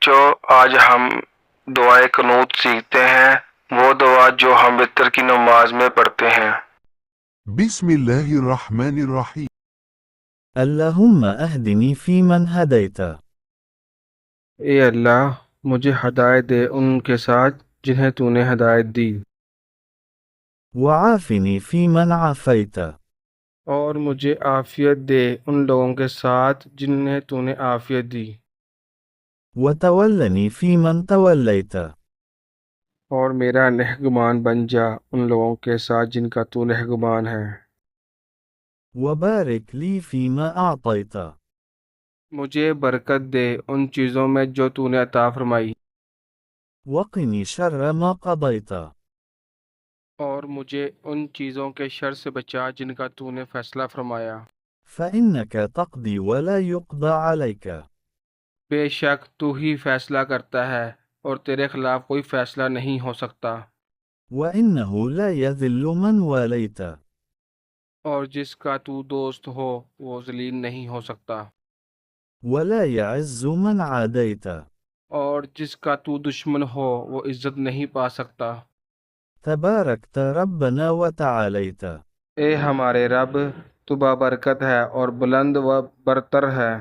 بچوں، آج ہم دعائے قنوت سیکھتے ہیں، وہ دعا جو ہم وتر کی نماز میں پڑھتے ہیں۔ بسم الله الرحمن الرحيم. اللهم اهدني فيمن هديت اے اللہ، مجھے ہدایت دے ان کے ساتھ جنہیں تو نے ہدایت دی، وعافني فيمن عافيت اور مجھے عافیت دے ان لوگوں کے ساتھ جنہیں تو نے عافیت دی، وتولني فيمن توليت اور میرا نگہبان بن جا ان لوگوں کے ساتھ جن کا تو نگہبان ہے۔ وبارك لي فيما أعطيت مجھے برکت دے ان چیزوں میں جو تو نے عطا فرمائی، وقني شر ما قضيت اور مجھے ان چیزوں کے شر سے بچا جن کا تو نے فیصلہ فرمایا۔ فإنك تقضي ولا يقضى عليك بے شک تو ہی فیصلہ کرتا ہے اور تیرے خلاف کوئی فیصلہ نہیں ہو سکتا، وإنه لا يذل من واليت اور جس کا تو دوست ہو وہ ذلیل نہیں ہو سکتا، ولا يعز من عاديت اور جس کا تو دشمن ہو وہ عزت نہیں پا سکتا۔ تباركت ربنا وتعاليت اے ہمارے رب، تو بابرکت ہے اور بلند و برتر ہے۔